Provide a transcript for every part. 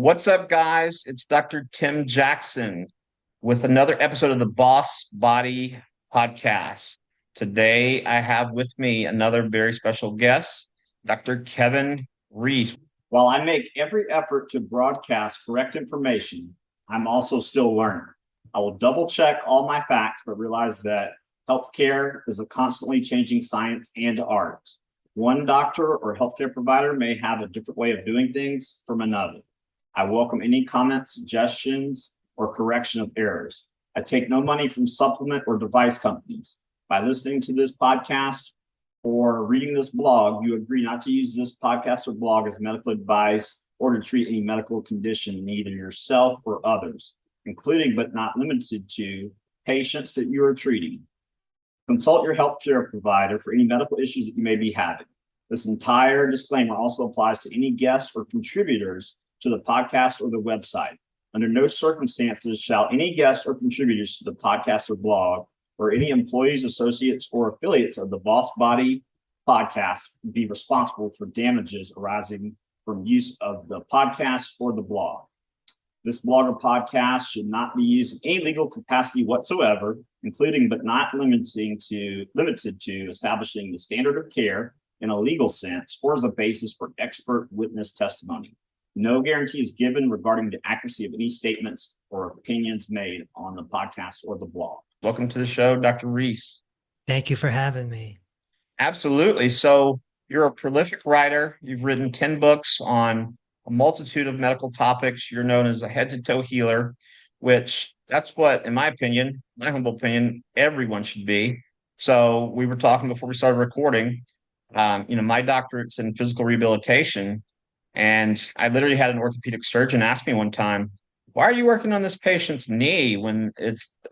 What's up, guys? It's Dr. Tim Jackson with another episode of the Boss Body Podcast. Today, I have with me another very special guest, Dr. Kevin Reese. While I make every effort to broadcast correct information, I'm also still learning. I will double check all my facts, but realize that healthcare is a constantly changing science and art. One doctor or healthcare provider may have a different way of doing things from another. I welcome any comments, suggestions, or correction of errors. I take no money from supplement or device companies. By listening to this podcast or reading this blog, you agree not to use this podcast or blog as medical advice or to treat any medical condition in either yourself or others, including but not limited to patients that you are treating. Consult your healthcare provider for any medical issues that you may be having. This entire disclaimer also applies to any guests or contributors to the podcast or the website. Under no circumstances shall any guests or contributors to the podcast or blog or any employees, associates, or affiliates of the Boss Body podcast be responsible for damages arising from use of the podcast or the blog. This blog or podcast should not be used in any legal capacity whatsoever, including but not limited to establishing the standard of care in a legal sense or as a basis for expert witness testimony. No guarantee is given regarding the accuracy of any statements or opinions made on the podcast or the blog. Welcome to the show, Dr. Reese. Thank you for having me. Absolutely. So, you're a prolific writer. You've written 10 books on a multitude of medical topics. You're known as a head to toe healer, which that's what, in my opinion, my humble opinion, everyone should be. So, we were talking before we started recording. My doctorate's in physical rehabilitation. And I literally had an orthopedic surgeon ask me one time, why are you working on this patient's knee when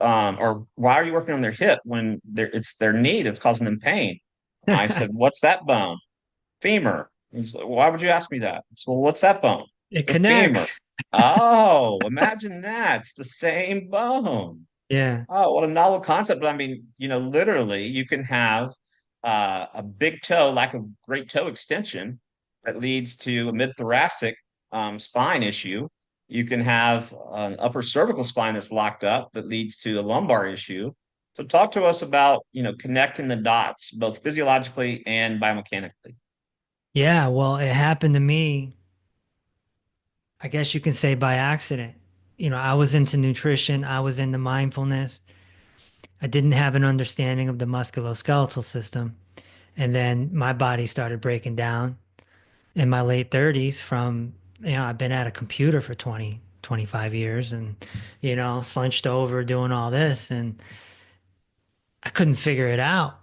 or why are you working on their hip when it's their knee that's causing them pain? I said, what's that bone? Femur. He's like, why would you ask me that? I said, well, what's that bone? It The femur. connects. Oh, imagine that. It's the same bone. Yeah. Oh, what a novel concept. But I mean, literally, you can have a big toe, lack of great toe extension, that leads to a mid-thoracic spine issue. You can have an upper cervical spine that's locked up that leads to a lumbar issue. So talk to us about, connecting the dots, both physiologically and biomechanically. Yeah. Well, it happened to me, I guess you can say by accident. I was into nutrition, I was into mindfulness. I didn't have an understanding of the musculoskeletal system. And then my body started breaking down in my late 30s from, I've been at a computer for 20, 25 years and, slunched over doing all this and I couldn't figure it out.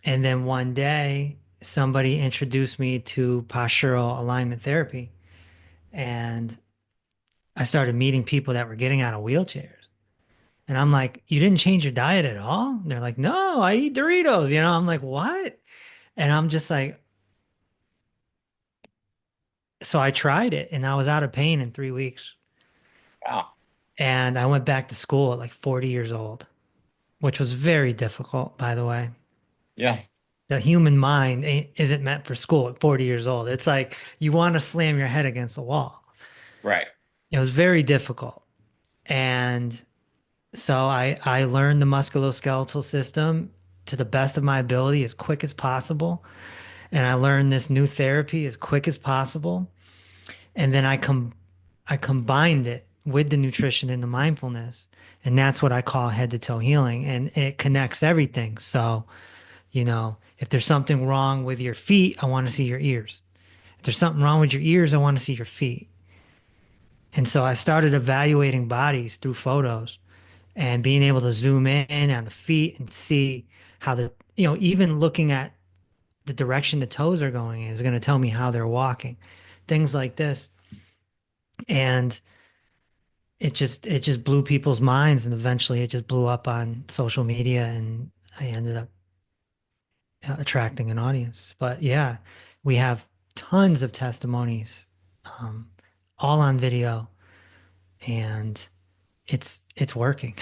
And then one day, somebody introduced me to postural alignment therapy. And I started meeting people that were getting out of wheelchairs. And I'm like, you didn't change your diet at all? And they're like, no, I eat Doritos. I'm like, what? And I'm just like, so I tried it and I was out of pain in 3 weeks. Wow. And I went back to school at like 40 years old, which was very difficult, by the way. Yeah. The human mind isn't meant for school at 40 years old. It's like you want to slam your head against a wall. Right. It was very difficult. And so I learned the musculoskeletal system to the best of my ability as quick as possible. And I learned this new therapy as quick as possible. And then I combined it with the nutrition and the mindfulness. And that's what I call head to toe healing. And it connects everything. So, if there's something wrong with your feet, I want to see your ears. If there's something wrong with your ears, I want to see your feet. And so I started evaluating bodies through photos and being able to zoom in on the feet and see how even looking at the direction the toes are going is going to tell me how they're walking, things like this. And it just blew people's minds. And eventually it just blew up on social media and I ended up attracting an audience. But yeah, we have tons of testimonies, um, all on video, and it's working.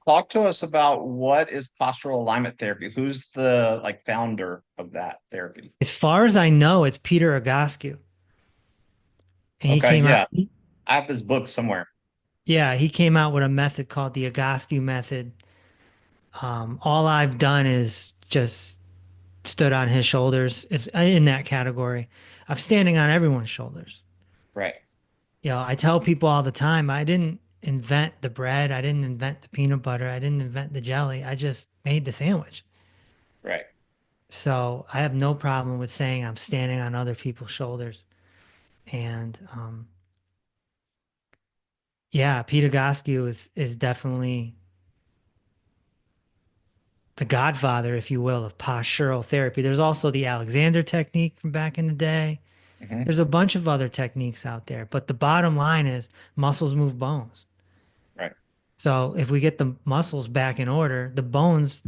Talk to us about what is postural alignment therapy. Who's the founder of that therapy? As far as I know, it's Peter Agascu. And he Okay, came out, yeah. I have this book somewhere. yeah, he came out with a method called the Egoscue method. All I've done is just stood on his shoulders. It's in that category. I'm standing on everyone's shoulders. Right, I tell people all the time, I didn't invent the bread. I didn't invent the peanut butter. I didn't invent the jelly. I just made the sandwich. right. So I have no problem with saying I'm standing on other people's shoulders. And yeah, Peter Goskew is definitely the godfather, if you will, of postural therapy. There's also the Alexander technique from back in the day. Hmm. There's a bunch of other techniques out there, but the bottom line is muscles move bones. Right, So if we get the muscles back in order, the bones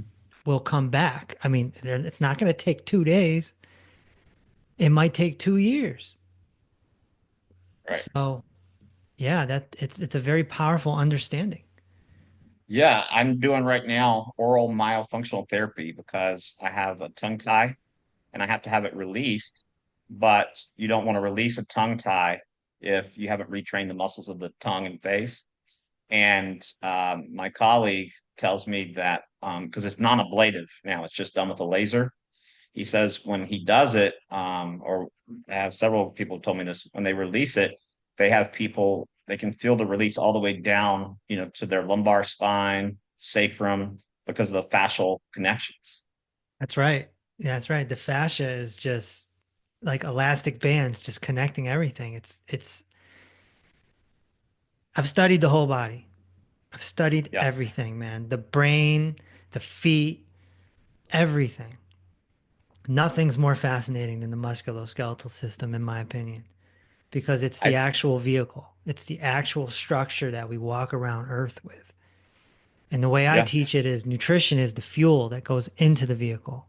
will come back. I mean, it's not going to take 2 days. It might take 2 years. right. So yeah, that it's a very powerful understanding. Yeah, I'm doing right now oral myofunctional therapy because I have a tongue tie and I have to have it released. But you don't want to release a tongue tie if you haven't retrained the muscles of the tongue and face. And my colleague tells me that because it's non-ablative now, it's just done with a laser. He says when he does it, or I have several people told me this, when they release it, they have people, they can feel the release all the way down, to their lumbar spine, sacrum, because of the fascial connections. That's right. Yeah, that's right. The fascia is just like elastic bands just connecting everything. It's I've studied the whole body. I've studied Yeah. everything, man. The brain, the feet, everything. Nothing's more fascinating than the musculoskeletal system, in my opinion, because it's the I, actual vehicle. It's the actual structure that we walk around Earth with. And the way I yeah, teach it is nutrition is the fuel that goes into the vehicle.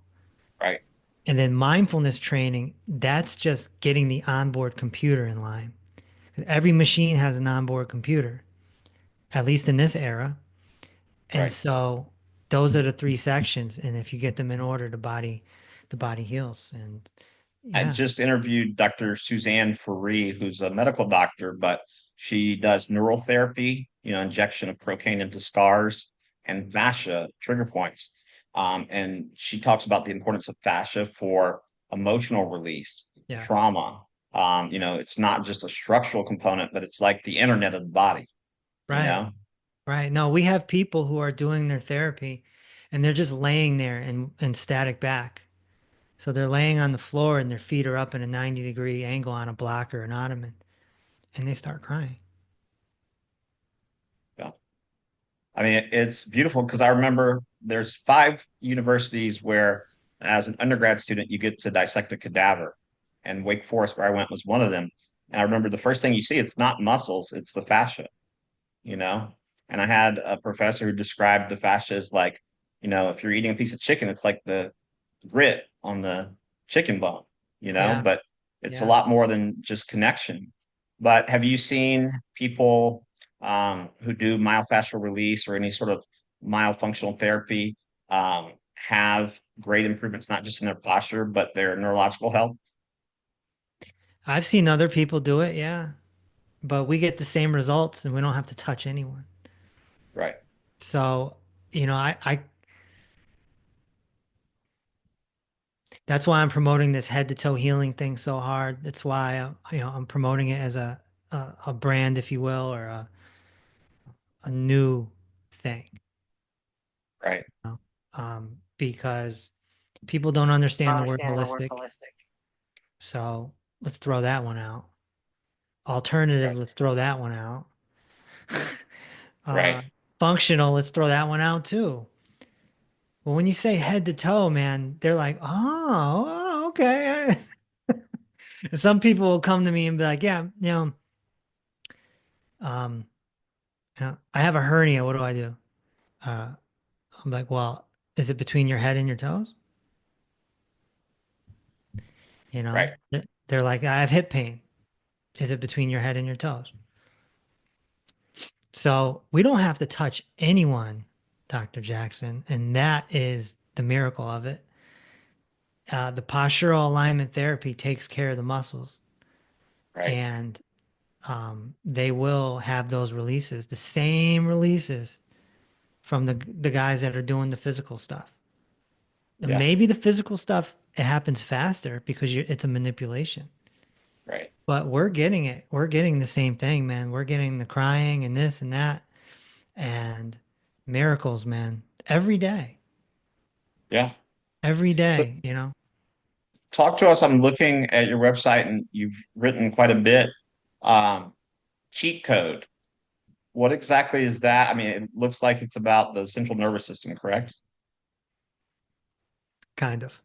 right, And then mindfulness training, that's just getting the onboard computer in line. Every machine has an onboard computer, at least in this era. And right. so those are the three sections. And if you get them in order, the body heals. And I yeah, just interviewed Dr. Suzanne Faree, who's a medical doctor, but she does neural therapy, injection of procaine into scars and fascia trigger points. And she talks about the importance of fascia for emotional release, yeah, trauma. It's not just a structural component, but it's like the internet of the body, you right, know? right. No, we have people who are doing their therapy and they're just laying there in static back. So they're laying on the floor and their feet are up in a 90-degree angle on a block or an ottoman and they start crying. Yeah. I mean, it's beautiful because I remember there's 5 universities where, as an undergrad student, you get to dissect a cadaver, and Wake Forest, where I went, was one of them. And I remember the first thing you see, it's not muscles, it's the fascia, you know. And I had a professor who described the fascia as like, if you're eating a piece of chicken, it's like the grit on the chicken bone, Yeah, but it's a yeah. lot more than just connection. But have you seen people who do myofascial release or any sort of myofunctional therapy have great improvements, not just in their posture, but their neurological health? I've seen other people do it, yeah, but we get the same results and we don't have to touch anyone. Right, So, I that's why I'm promoting this head to toe healing thing so hard. That's why I'm promoting it as a brand, if you will, or a new thing, right, because people don't understand the word understand the word holistic. holistic. So let's throw that one out. Alternative, Right, let's throw that one out. right, Uh, functional, let's throw that one out too. Well, when you say yeah, head to toe, man, they're like, oh, okay. And some people will come to me and be like, yeah, um, I have a hernia. What do I do? Uh, I'm like, well, is it between your head and your toes? right. They're like, I have hip pain. Is it between your head and your toes? So we don't have to touch anyone, Dr. Jackson, and that is the miracle of it. The postural alignment therapy takes care of the muscles, Right. and they will have those releases, the same releases from the guys that are doing the physical stuff. And Yeah. maybe the physical stuff it happens faster because it's a manipulation. Right. But we're getting it. We're getting the same thing, man. We're getting the crying and this and that and miracles, man. Every day. Yeah. Every So day, you know. talk to us. I'm looking at your website and you've written quite a bit. Um, cheat code. What exactly is that? I mean, it looks like it's about the central nervous system, correct? Kind of.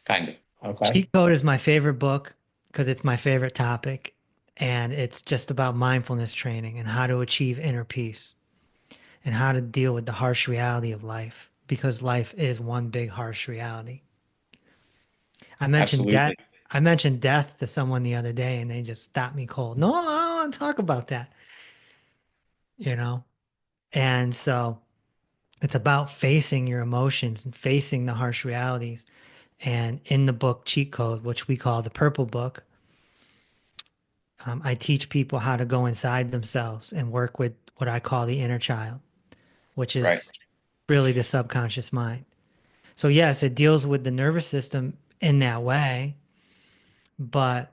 Kind of. Okay. Cheat Code is my favorite book because it's my favorite topic. And it's just about mindfulness training and how to achieve inner peace and how to deal with the harsh reality of life because life is one big harsh reality. I mentioned death. Absolutely. I mentioned death to someone the other day and they just stopped me cold. No, I don't want to talk about that, you know? And so it's about facing your emotions and facing the harsh realities. And in the book Cheat Code, which we call the Purple Book, I teach people how to go inside themselves and work with what I call the inner child, which Right. is really the subconscious mind. So, yes, it deals with the nervous system in that way, but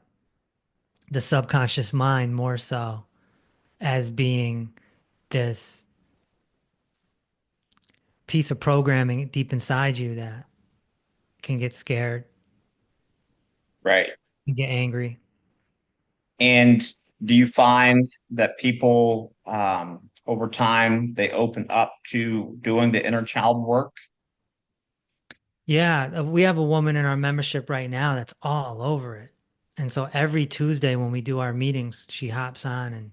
the subconscious mind more so as being this piece of programming deep inside you that can get scared, Right. can get angry. And do you find that people over time they open up to doing the inner child work? Yeah, we have a woman in our membership right now that's all over it. And so every Tuesday when we do our meetings, she hops on and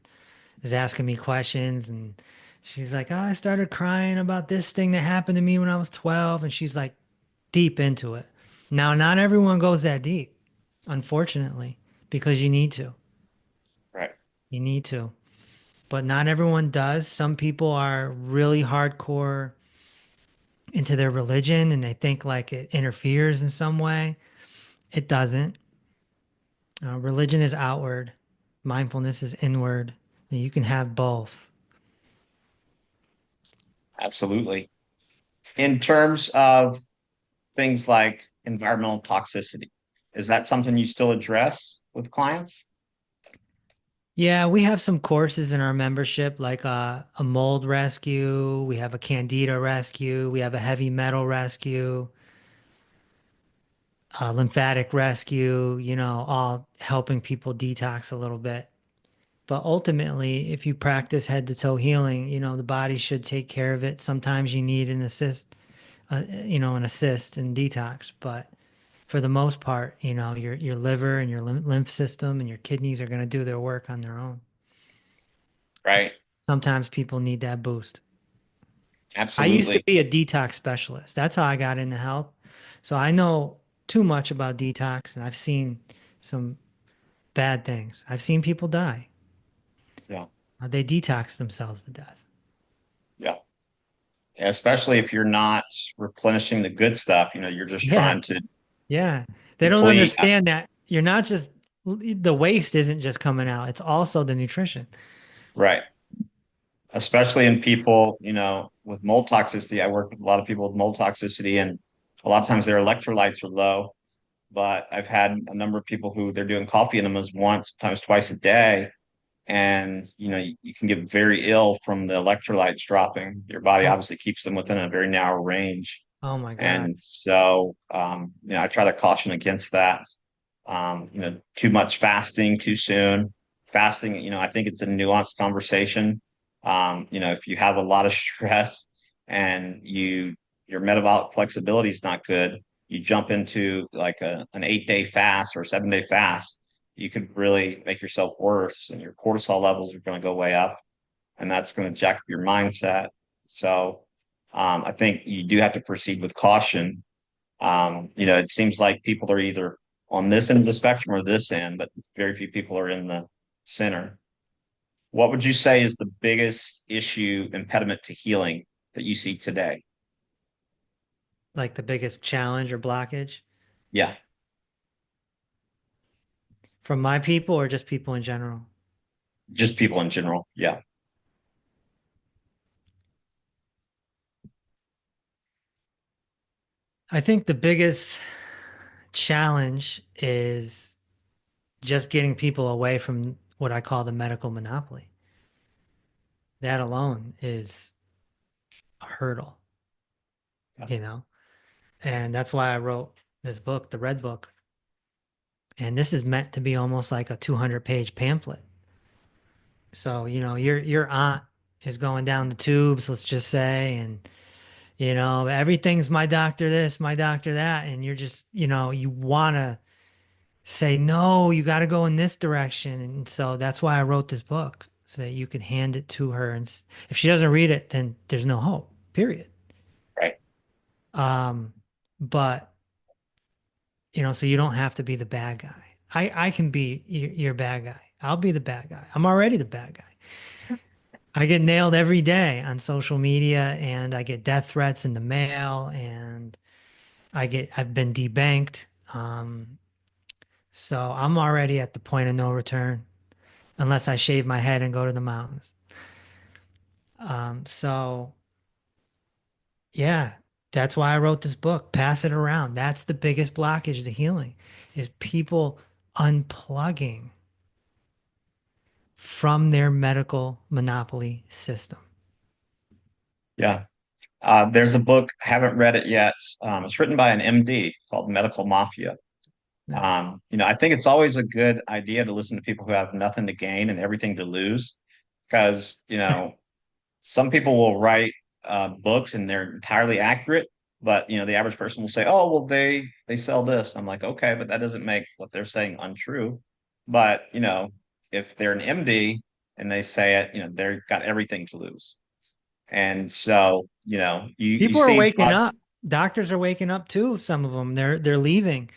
is asking me questions. And she's like, "Oh, I started crying about this thing that happened to me when I was 12." And she's like deep into it. Now, not everyone goes that deep, unfortunately, because you need to. Right. You need to. But not everyone does. Some people are really hardcore into their religion and they think like it interferes in some way. It doesn't. Religion is outward, mindfulness is inward. You can have both. Absolutely. In terms of things like environmental toxicity, is that something you still address with clients? Yeah, we have some courses in our membership, like a mold rescue. We have a candida rescue. We have a heavy metal rescue, a lymphatic rescue, all helping people detox a little bit. But ultimately, if you practice head to toe healing, the body should take care of it. Sometimes you need an assist and detox, but for the most part, your liver and your lymph system and your kidneys are going to do their work on their own. Right. Sometimes people need that boost. I used to Absolutely. be a detox specialist. That's how I got into health. So I know too much about detox and I've seen some bad things. I've seen people die. Yeah. They detox themselves to death. Yeah. Especially if you're not replenishing the good stuff, you're just Yeah. trying to Yeah. They don't deplete. understand that you're not just, the waste isn't just coming out, it's also the nutrition. Right. Especially in people, with mold toxicity. I work with a lot of people with mold toxicity, and a lot of times their electrolytes are low. But I've had a number of people who they're doing coffee enemas once, sometimes twice a day, and you can get very ill from the electrolytes dropping. Your body Oh, obviously keeps them within a very narrow range, oh my God. and so I try to caution against that. Too much fasting too soon. Fasting, I think it's a nuanced conversation. If you have a lot of stress and your metabolic flexibility is not good, you jump into like an 8-day fast or a 7-day fast, you could really make yourself worse, and your cortisol levels are going to go way up, and that's going to jack up your mindset. So, I think you do have to proceed with caution. It seems like people are either on this end of the spectrum or this end, but very few people are in the center. What would you say is the biggest issue, impediment to healing that you see today? Like the biggest challenge or blockage Yeah, from my people or just people in general? just people in general. Yeah. I think the biggest challenge is just getting people away from what I call the medical monopoly. That alone is a hurdle, Yeah. you know? And that's why I wrote this book, the Red Book. And this is meant to be almost like a 200-page pamphlet. So, your aunt is going down the tubes, let's just say, and everything's my doctor this, my doctor that, and you're just, you want to say no, you got to go in this direction. And so that's why I wrote this book so that you can hand it to her and if she doesn't read it, then there's no hope, period. Right. Um, but so you don't have to be the bad guy. I can be your bad guy. I'll be the bad guy. I'm already the bad guy. I get nailed every day on social media and I get death threats in the mail and I've been debanked. So I'm already at the point of no return unless I shave my head and go to the mountains. So yeah, that's why I wrote this book. Pass it around. That's the biggest blockage to healing is people unplugging from their medical monopoly system. Yeah. There's a book, I haven't read it yet. It's written by an MD called Medical Mafia. Yeah. I think it's always a good idea to listen to people who have nothing to gain and everything to lose, because, some people will write books and they're entirely accurate, but the average person will say, "Oh, well, they sell this." I'm like, okay, but that doesn't make what they're saying untrue. But if they're an MD and they say it, they've got everything to lose. And so, you People are see waking up. Doctors are waking up too. Some of them, they're leaving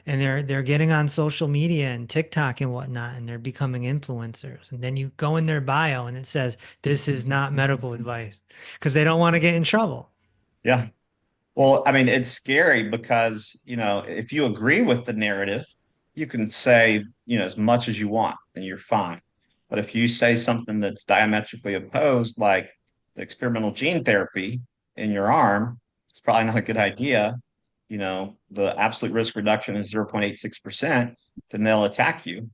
and they're getting on social media and TikTok and whatnot, and they're becoming influencers. And then you go in their bio and it says, "This is not medical advice," because they don't want to get in trouble. yeah. Well, I mean, it's scary because, if you agree with the narrative, you can say, as much as you want and you're fine. But if you say something that's diametrically opposed, like the experimental gene therapy in your arm, it's probably not a good idea. The absolute risk reduction is 0.86%, then they'll attack you.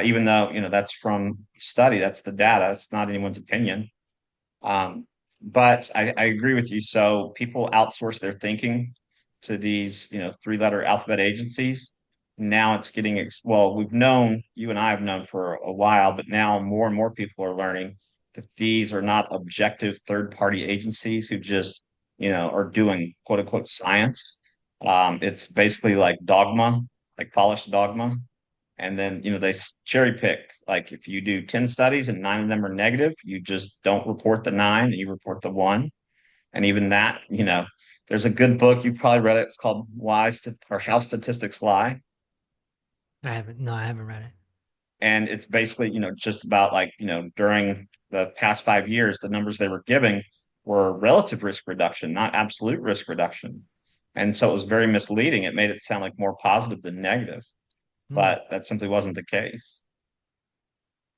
Even though, that's from study, that's the data, it's not anyone's opinion. Um, but I agree with you. So people outsource their thinking to these, three-letter alphabet agencies. Now it's getting, well, you and I have known for a while, but now more and more people are learning that these are not objective third-party agencies who just, are doing quote unquote science. It's basically like dogma, like polished dogma. And then, they cherry pick. Like if you do 10 studies and nine of them are negative, you just don't report the nine, you report the one. And even that, there's a good book. You probably read it. It's called or How Statistics Lie. I haven't, no, I haven't read it. And it's basically, just about like, during the past 5 years, the numbers they were giving were relative risk reduction, not absolute risk reduction. And so it was very misleading. It made it sound like more positive than negative, Hmm, but that simply wasn't the case.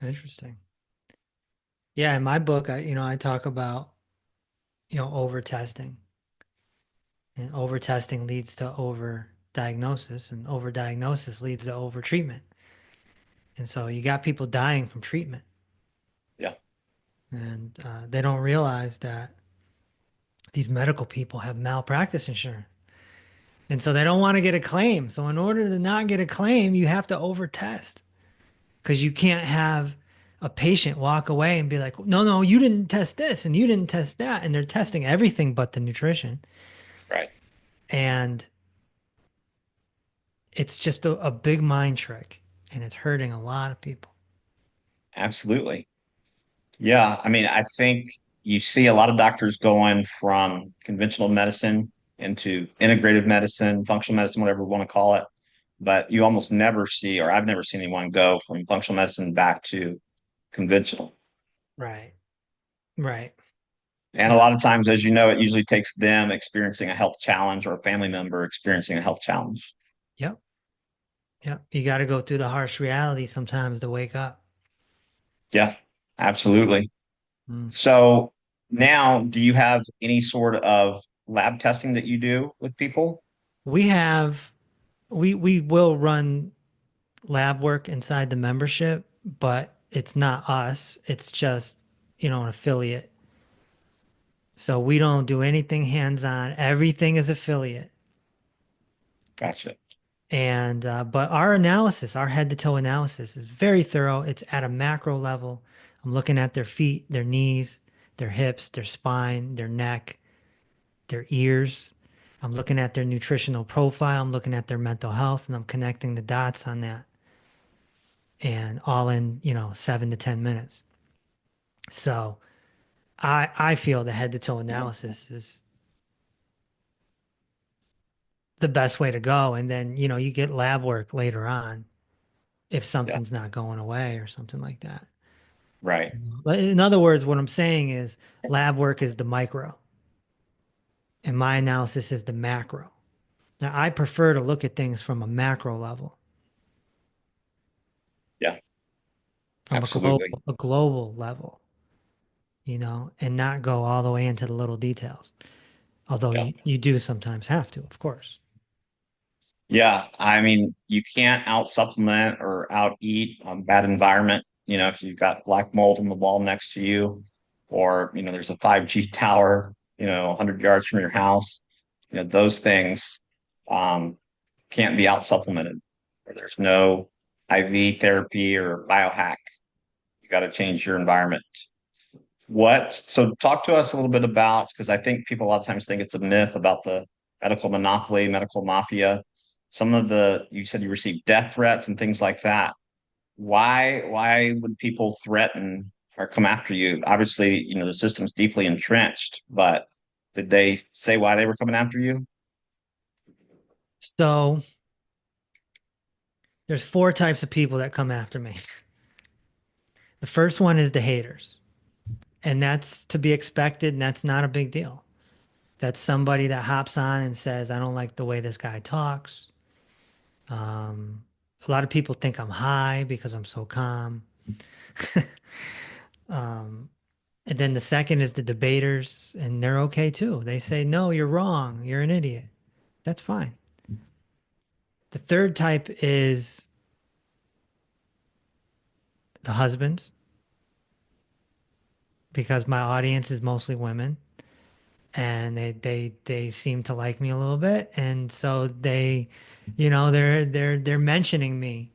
interesting. Yeah, in my book, I talk about, over testing. And over testing leads to over diagnosis, and over diagnosis leads to over treatment. And so you got people dying from treatment, Yeah. and they don't realize that these medical people have malpractice insurance. And so they don't want to get a claim. So in order to not get a claim, you have to over test because you can't have a patient walk away and be like, no, no, you didn't test this and you didn't test that. And they're testing everything but the nutrition. Right. And it's just a big mind trick and it's hurting a lot of people. Absolutely. Yeah. I mean, I think you see a lot of doctors going from conventional medicine into integrative medicine, functional medicine, whatever we want to call it. But you almost never see, or I've never seen anyone go from functional medicine back to conventional. Right. Right. And a Yeah. lot of times, as you know, it usually takes them experiencing a health challenge or a family member experiencing a health challenge. Yep. Yep. You got to go through the harsh reality sometimes to wake up. Yeah, absolutely. Mm. So now, do you have any sort of lab testing that you do with people? We have we will run lab work inside the membership, but it's not us. It's just, an affiliate. So we don't do anything hands-on. Everything is affiliate. Gotcha. And but our analysis, our head to toe analysis is very thorough. It's at a macro level. I'm looking at their feet, their knees, their hips, their spine, their neck, their ears. I'm looking at their nutritional profile. I'm looking at their mental health, and I'm connecting the dots on that. And all in, 7 to 10 minutes. So I feel the head to toe analysis is the best way to go. And then, you get lab work later on if Yeah, something's not going away or something like that. right. In other words, what I'm saying is lab work is the micro and my analysis is the macro. Now, I prefer to look at things from a macro level, Yeah, from absolutely. a global level, and not go all the way into the little details. Although Yeah. you do sometimes have to, of course. Yeah, I mean, you can't out supplement or out eat a bad environment. If you've got black mold in the wall next to you, or there's a 5G tower, 100 yards from your house, those things um, can't be out supplemented. Or there's no IV therapy or biohack. You got to change your environment. So talk to us a little bit about, because I think people a lot of times think it's a myth about the medical monopoly, medical mafia. You said you received death threats and things like that. Why would people threaten or come after you? Obviously, the system's deeply entrenched, but did they say why they were coming after you? So there's four types of people that come after me. The first one is the haters, and that's to be expected, and that's not a big deal. That's somebody that hops on and says, I don't like the way this guy talks. Um, a lot of people think I'm high because I'm so calm. Um, and then the second is the debaters, and they're okay too. They say, no, you're wrong. You're an idiot. That's fine. The third type is the husbands, because my audience is mostly women and they seem to like me a little bit. And so they're mentioning me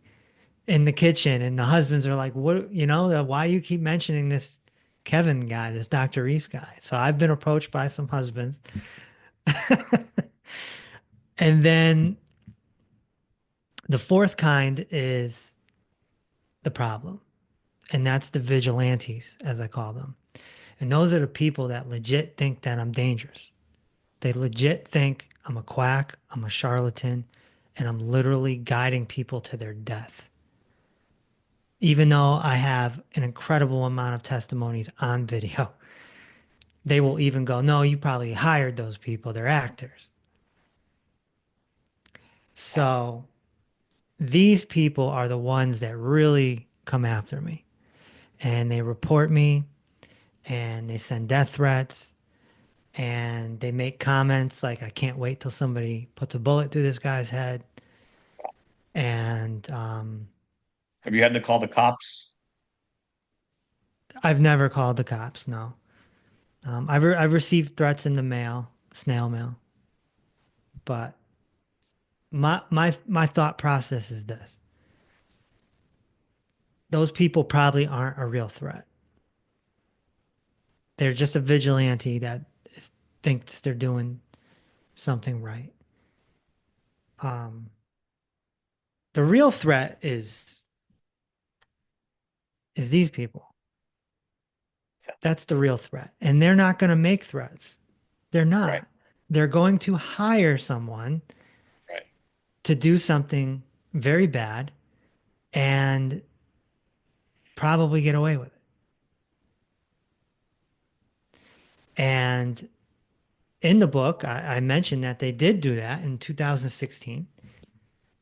in the kitchen, and the husbands are like, what, why you keep mentioning this Kevin guy, this Dr. Reese guy? So I've been approached by some husbands. And then the fourth kind is the problem, and that's the vigilantes, as I call them. And those are the people that legit think that I'm dangerous. They legit think I'm a quack, I'm a charlatan, and I'm literally guiding people to their death. Even though I have an incredible amount of testimonies on video, they will even go, no, you probably hired those people. They're actors. So these people are the ones that really come after me, and they report me, and they send death threats, and they make comments like, I can't wait till somebody puts a bullet through this guy's head. And Have you had to call the cops? I've never called the cops. No, I've received threats in the mail, snail mail. But my thought process is this: those people probably aren't a real threat. They're just a vigilante that thinks they're doing something right. Um, the real threat is these people. That's the real threat, and they're not going to make threats. They're Right, not. They're going to hire someone right. to do something very bad and probably get away with it. And in the book, I mentioned that they did do that in 2016.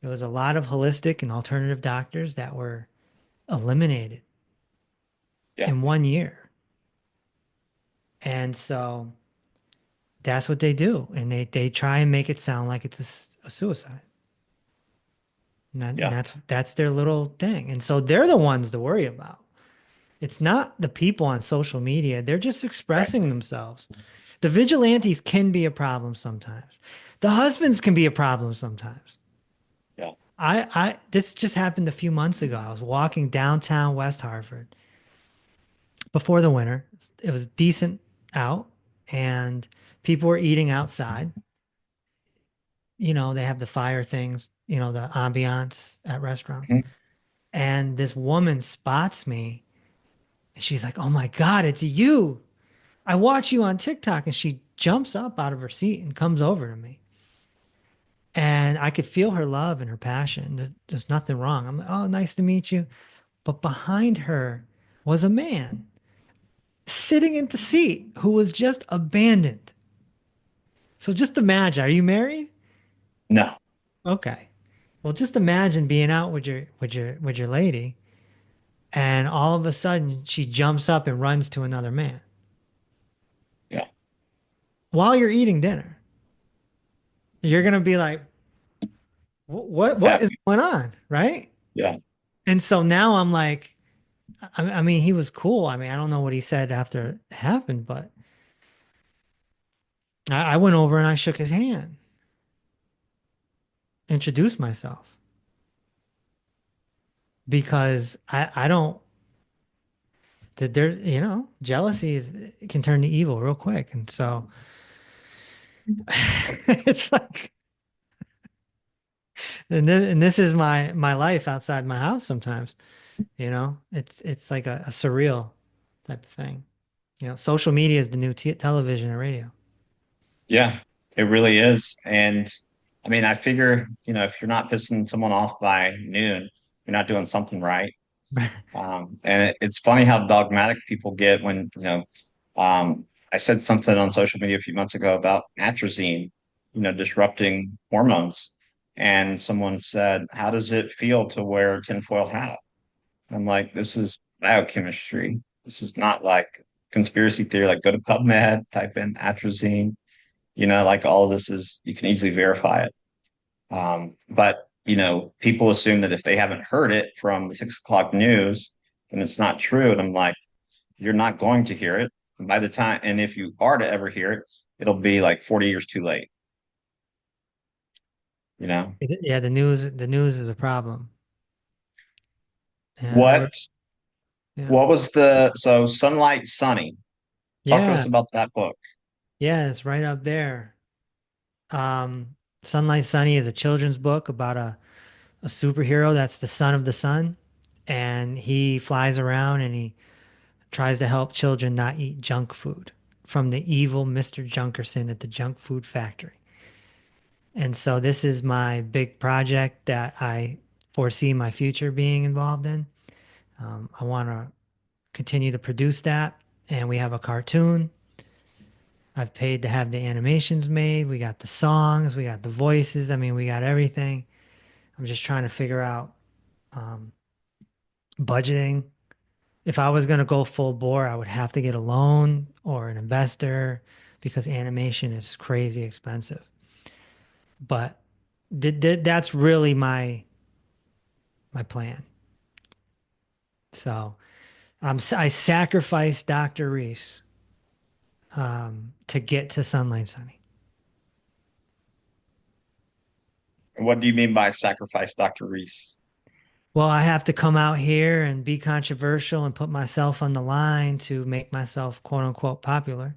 There was a lot of holistic and alternative doctors that were eliminated Yeah. in 1 year. And so that's what they do. And they try and make it sound like it's a suicide. And Yeah. that's their little thing. And so they're the ones to worry about. It's not the people on social media. They're just Right. expressing themselves. The vigilantes can be a problem sometimes. The husbands can be a problem sometimes. Yeah. This just happened a few months ago. I was walking downtown West Hartford before the winter. It was decent out and people were eating outside. You know, they have the fire things, you know, the ambiance at restaurants. Mhm. And this woman spots me and she's like, "Oh my God, it's you. I watch you on TikTok." And she jumps up out of her seat and comes over to me. And I could feel her love and her passion. There's nothing wrong. I'm like, "Oh, nice to meet you." But behind her was a man sitting in the seat who was just abandoned. So just imagine, are you married? No. Okay. Well, just imagine being out with your lady and all of a sudden she jumps up and runs to another man Yeah. while you're eating dinner. You're gonna be like, What's what is happening? going on?" Right? Yeah. And so now I'm like, I mean, he was cool. I mean, I don't know what he said after it happened, but I went over and I shook his hand, introduced myself because I don't that there, you know, jealousy is can turn to evil real quick. And so it's like, and this is my life outside my house sometimes, you know, it's like a surreal type of thing. You know, social media is the new t television and radio. Yeah. It really is. And I mean, I figure, if you're not pissing someone off by noon, you're not doing something right. And it's funny how dogmatic people get when, I said something on social media a few months ago about atrazine, disrupting hormones. And someone said, how does it feel to wear a tinfoil hat? I'm like, this is biochemistry. This is not like conspiracy theory, like go to PubMed, type in atrazine, like all of this is, you can easily verify it. But people assume that if they haven't heard it from the 6 o'clock news, then it's not true. And I'm like, you're not going to hear it. And by the time, and if you are to ever hear it, it'll be like 40 years too late, you know? Yeah, the news is a problem. Yeah, What yeah, what was so Sunlight Sunny? Talk to us yeah, about that book. yeah, it's right up there. Um, Sunlight Sunny is a children's book about a superhero that's the son of the sun, and he flies around and he tries to help children not eat junk food from the evil Mr. Junkerson at the junk food factory. And so this is my big project that I foresee my future being involved in. I want to continue to produce that, and we have a cartoon. I've paid to have the animations made. We got the songs, we got the voices. I mean, we got everything. I'm just trying to figure out um, budgeting. If I was going to go full bore, I would have to get a loan or an investor because animation is crazy expensive. But that's really my plan. So I sacrificed Dr. Reese to get to Sunlight Sunny. What do you mean by sacrifice, Dr. Reese? Well, I have to come out here and be controversial and put myself on the line to make myself quote unquote popular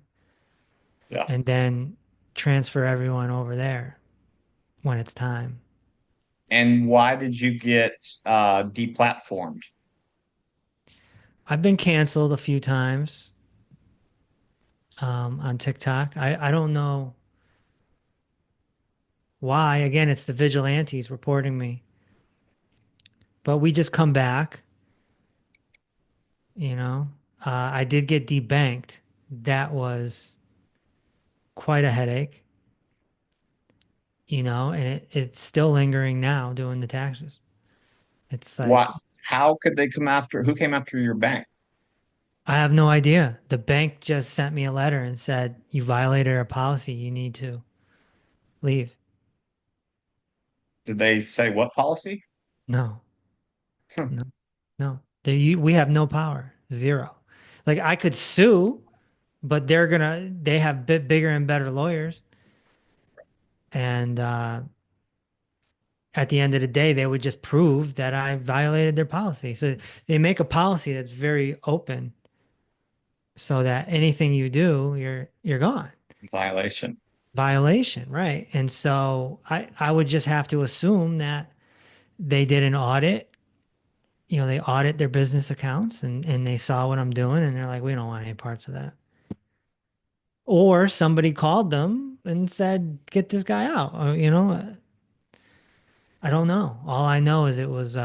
Yeah. and then transfer everyone over there when it's time. And why did you get deplatformed? I've been canceled a few times on TikTok. I don't know why. Again, it's the vigilantes reporting me, but we just come back, you know. I did get debanked. That was quite a headache, you know, and it's still lingering now doing the taxes. It's like What? How could they come after? Who came after your bank? I have no idea. The bank just sent me a letter and said, you violated our policy. You need to leave. Did they say what policy? No, no, no. We have no power. Zero. Like I could sue, but they have bit bigger and better lawyers. And at the end of the day, they would just prove that I violated their policy. So they make a policy that's very open so that anything you do, you're gone. Violation. Violation, right? And so I would just have to assume that they did an audit. They audit their business accounts and they saw what I'm doing and they're like, we don't want any parts of that. Or somebody called them and said, get this guy out. I don't know. All I know is it was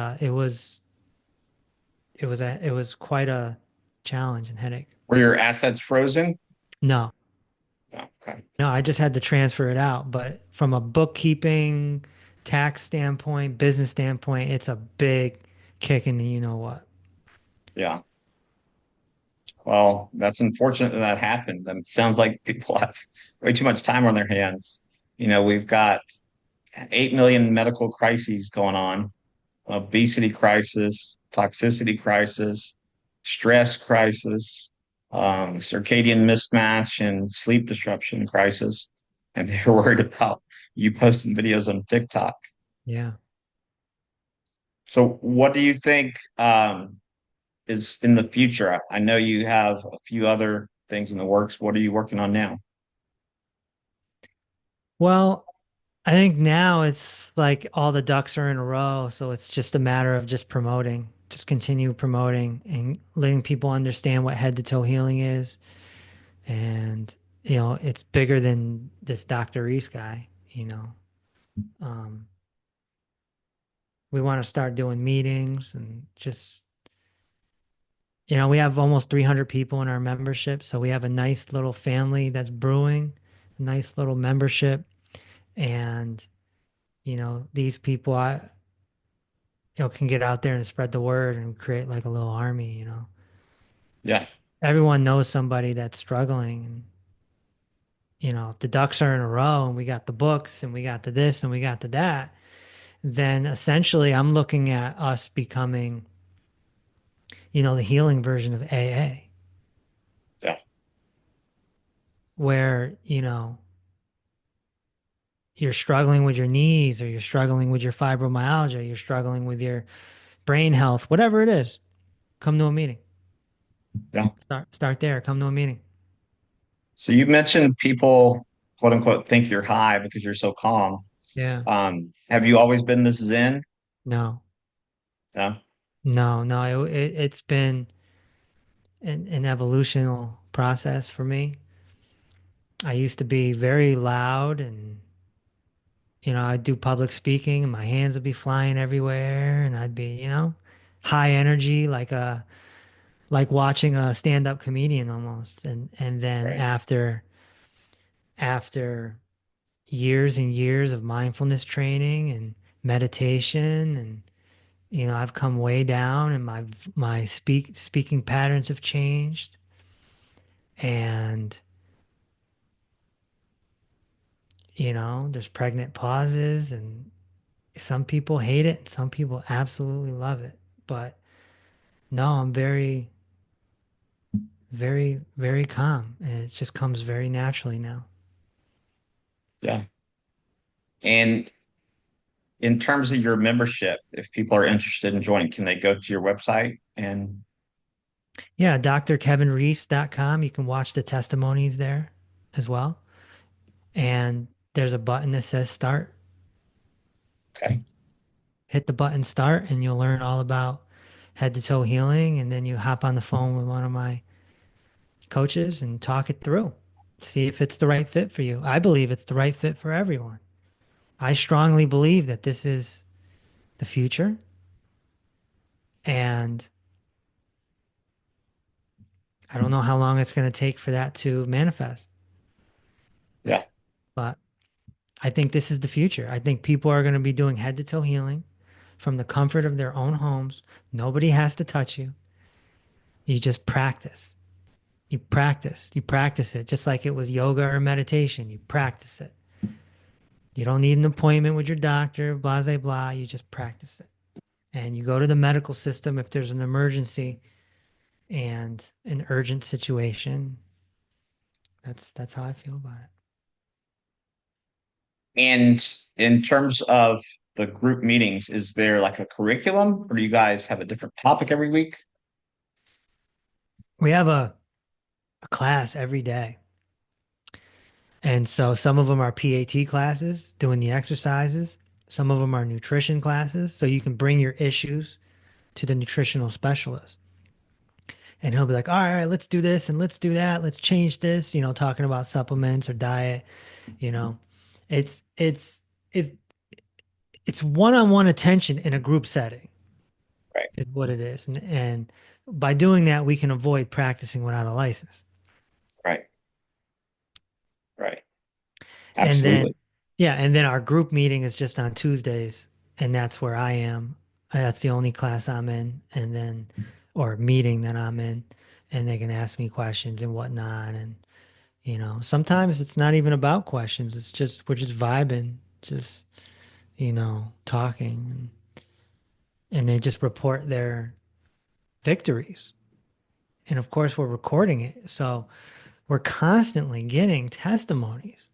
quite a challenge and headache. Were your assets frozen? No, No, okay. no, I just had to transfer it out. But from a bookkeeping, tax standpoint, business standpoint, it's a big kick in the you know what. Yeah. Well, that's unfortunate that that happened. It sounds like people have way too much time on their hands. We've got 8 million medical crises going on, obesity crisis, toxicity crisis, stress crisis, circadian mismatch, and sleep disruption crisis. And they're worried about you posting videos on TikTok. Yeah. So, what do you think is in the future? I know you have a few other things in the works. What are you working on now? Well, I think now it's like all the ducks are in a row, so it's just a matter of just promoting, just continue promoting and letting people understand what head to toe healing is. And, it's bigger than this Dr. Reese guy. Um, we want to start doing meetings and just, we have almost 300 people in our membership, so we have a nice little family that's brewing, a nice little membership. And, these people can get out there and spread the word and create like a little army. Yeah, Everyone knows somebody that's struggling and if the ducks are in a row and we got the books and we got the this and we got the that, then essentially I'm looking at us becoming, the healing version of AA, yeah, where, you're struggling with your knees or you're struggling with your fibromyalgia, you're struggling with your brain health, whatever it is, come to a meeting. yeah. Start there, come to a meeting. So you mentioned people, quote unquote, think you're high because you're so calm. Yeah. Have you always been this zen? No. No. No, no, it's been an evolutional process for me. I used to be very loud and, I'd do public speaking and my hands would be flying everywhere and I'd be, high energy, like watching a stand-up comedian almost. And then Right. after years and years of mindfulness training and meditation and I've come way down and my speaking patterns have changed and there's pregnant pauses and some people hate it and some people absolutely love it. But no, I'm very, very, very calm and it just comes very naturally now. Yeah. And in terms of your membership, if people are interested in joining, can they go to your website and Yeah, drkevinreese.com. You can watch the testimonies there as well. And there's a button that says start. okay. Hit the button start and you'll learn all about head to toe healing. And then you hop on the phone with one of my coaches and talk it through. See if it's the right fit for you. I believe it's the right fit for everyone. I strongly believe that this is the future. And I don't know how long it's going to take for that to manifest, Yeah. but I think this is the future. I think people are going to be doing head to toe healing from the comfort of their own homes. Nobody has to touch you. You just practice. You practice it just like it was yoga or meditation. You practice it. You don't need an appointment with your doctor, blah, blah, blah. You just practice it. And you go to the medical system if there's an emergency and an urgent situation. That's how I feel about it. And in terms of the group meetings, is there like a curriculum or do you guys have a different topic every week? We have a class every day. And so some of them are PAT classes, doing the exercises. Some of them are nutrition classes. So you can bring your issues to the nutritional specialist. And he'll be like, all right, let's do this and let's do that. Let's change this, talking about supplements or diet, you know. It's it's it's it's one-on-one attention in a group setting Right, is what it is. And by doing that, we can avoid practicing without a license. right, right. And then, Absolutely. yeah, and then our group meeting is just on Tuesdays, and that's where I am. That's the only class I'm in, and then, or meeting that I'm in, and they can ask me questions and whatnot. And, sometimes it's not even about questions. It's just, we're just vibing, just, talking, and they just report their victories. And of course, we're recording it. So we're constantly getting testimonies,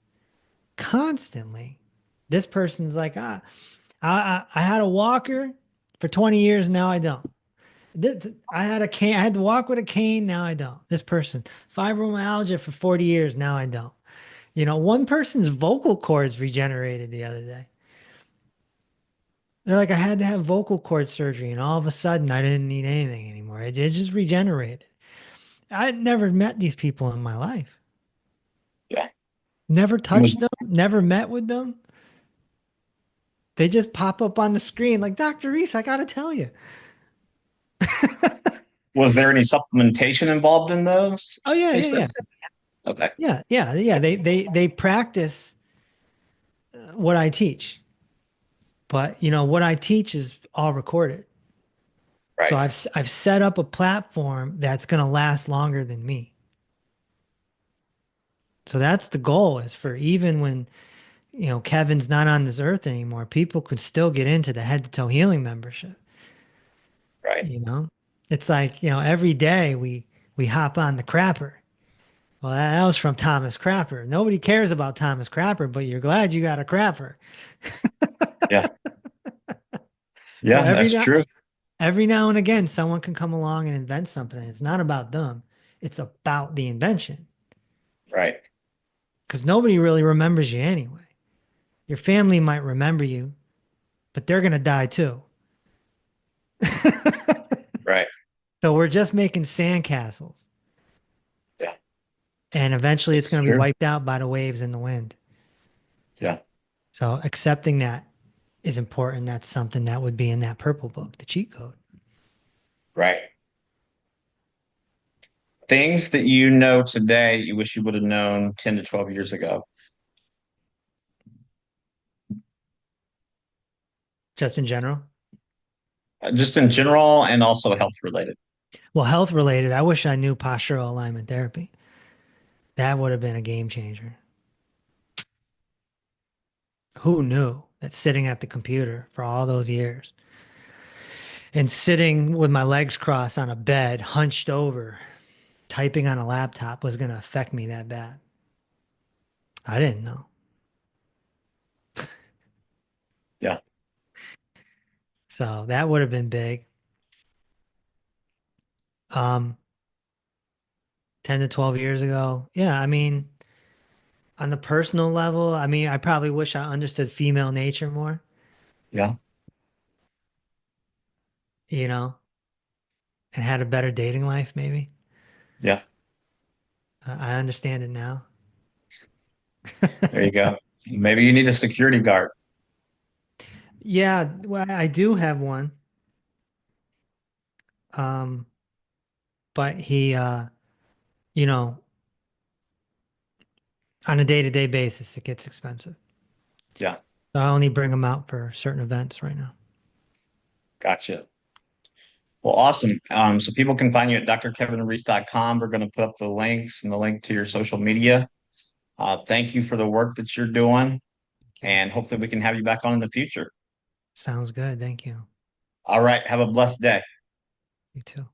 constantly. This person's like, I had a walker for 20 years. Now I don't. I had a cane. I had to walk with a cane. Now I don't. This person, fibromyalgia for 40 years. Now I don't. One person's vocal cords regenerated the other day. They're like, I had to have vocal cord surgery, and all of a sudden I didn't need anything anymore. It just regenerated. I had never met these people in my life. Yeah. Never And touched them, never met with them. They just pop up on the screen like, Dr. Reese, I gotta tell you. was there any supplementation involved in those Oh yeah, yeah, case yeah. studies? Okay. Yeah, yeah, yeah. They practice what I teach, but what I teach is all recorded. So Right, I've set up a platform that's going to last longer than me. So that's the goal is for even when, Kevin's not on this earth anymore, people could still get into the head to toe healing membership, right. you know? It's like, every day we hop on the crapper. Well, that was from Thomas Crapper. Nobody cares about Thomas Crapper, but you're glad you got a crapper. Yeah. So Yeah, that's true. every now and again, someone can come along and invent something. It's not about them. It's about the invention Right, because nobody really remembers you anyway. Your family might remember you, but they're going to die too. right. So we're just making sandcastles Yeah, and eventually it's it's going to be true. wiped out by the waves and the wind. Yeah, So accepting that is important. That's something that would be in that purple book, the cheat code. right. Things that you know today you wish you would have known 10 to 12 years ago. Just in general. Just in general and also health related. Well, health related, I wish I knew postural alignment therapy. That would have been a game changer. Who knew that sitting at the computer for all those years and sitting with my legs crossed on a bed, hunched over, typing on a laptop was going to affect me that bad? I didn't know. Yeah, So that would have been big. Um, 10 to 12 years ago. Yeah, I mean, on the personal level, I mean, I probably wish I understood female nature more, yeah, you know, and had a better dating life, maybe. yeah. I understand it now. There you go. Maybe you need a security guard. Yeah, well, I do have one. Um, but he, you know, on a day-to-day basis, it gets expensive. Yeah, So I only bring him out for certain events right now. gotcha. Well, awesome. So people can find you at drkevinreese.com. We're going to put up the links and the link to your social media. Thank you for the work that you're doing, Yeah. and hopefully we can have you back on in the future. Sounds good. Thank you. All right. Have a blessed day. You too.